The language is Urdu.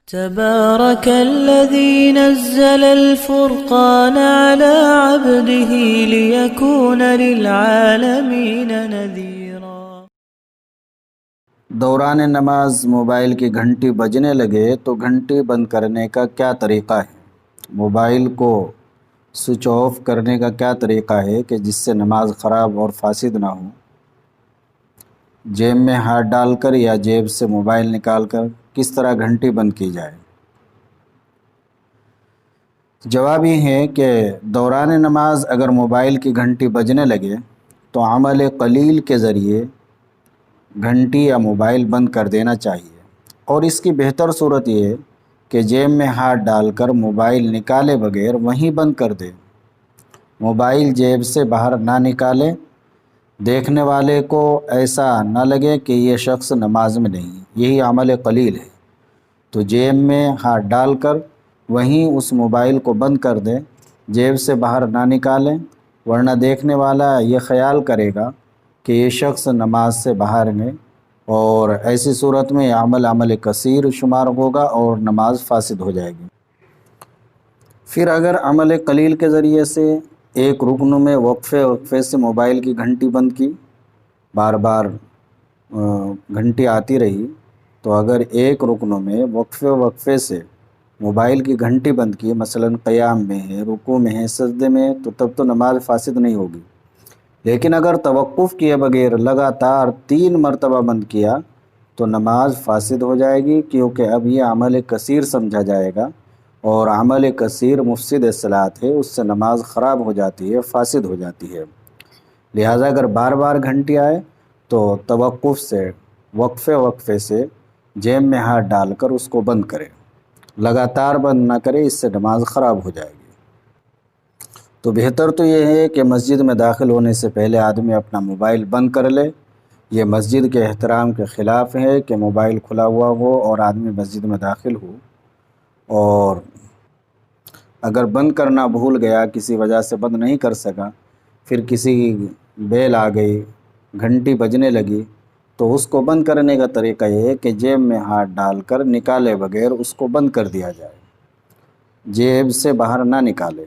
تبارك الذي نزل الفرقان على عبده ليكون للعالمين نذيرا۔ دوران نماز موبائل کی گھنٹی بجنے لگے تو گھنٹی بند کرنے کا کیا طریقہ ہے؟ موبائل کو سوئچ آف کرنے کا کیا طریقہ ہے کہ جس سے نماز خراب اور فاسد نہ ہو؟ جیب میں ہاتھ ڈال کر یا جیب سے موبائل نکال کر کس طرح گھنٹی بند کی جائے؟ جواب یہ ہے کہ دوران نماز اگر موبائل کی گھنٹی بجنے لگے تو عمل قلیل کے ذریعے گھنٹی یا موبائل بند کر دینا چاہیے، اور اس کی بہتر صورت یہ ہے کہ جیب میں ہاتھ ڈال کر موبائل نکالے بغیر وہیں بند کر دے۔ موبائل جیب سے باہر نہ نکالے، دیکھنے والے کو ایسا نہ لگے کہ یہ شخص نماز میں نہیں، یہی عمل قلیل ہے۔ تو جیب میں ہاتھ ڈال کر وہیں اس موبائل کو بند کر دے، جیب سے باہر نہ نکالیں، ورنہ دیکھنے والا یہ خیال کرے گا کہ یہ شخص نماز سے باہر ہے، اور ایسی صورت میں یہ عمل کثیر شمار ہوگا اور نماز فاسد ہو جائے گی۔ پھر اگر عمل قلیل کے ذریعے سے ایک رکن میں وقفے سے موبائل کی گھنٹی بند کی، بار بار گھنٹی آتی رہی، تو اگر ایک رکن میں وقفے سے موبائل کی گھنٹی بند کی، مثلا قیام میں ہے، رکوع میں ہے، سجدے میں ہے، تو تب تو نماز فاسد نہیں ہوگی۔ لیکن اگر توقف کیے بغیر لگاتار 3 مرتبہ بند کیا تو نماز فاسد ہو جائے گی، کیونکہ اب یہ عمل کثیر سمجھا جائے گا، اور عمل کثیر مفسد صلاۃ ہے، اس سے نماز خراب ہو جاتی ہے، فاسد ہو جاتی ہے۔ لہٰذا اگر بار بار گھنٹی آئے تو توقف سے وقفے سے جیب میں ہاتھ ڈال کر اس کو بند کرے، لگاتار بند نہ کرے، اس سے نماز خراب ہو جائے گی۔ تو بہتر تو یہ ہے کہ مسجد میں داخل ہونے سے پہلے آدمی اپنا موبائل بند کر لے۔ یہ مسجد کے احترام کے خلاف ہے کہ موبائل کھلا ہوا ہو اور آدمی مسجد میں داخل ہو، اور اگر بند کرنا بھول گیا، کسی وجہ سے بند نہیں کر سکا، پھر کسی بیل آ گئی، گھنٹی بجنے لگی، تو اس کو بند کرنے کا طریقہ یہ ہے کہ جیب میں ہاتھ ڈال کر نکالے بغیر اس کو بند کر دیا جائے، جیب سے باہر نہ نکالے۔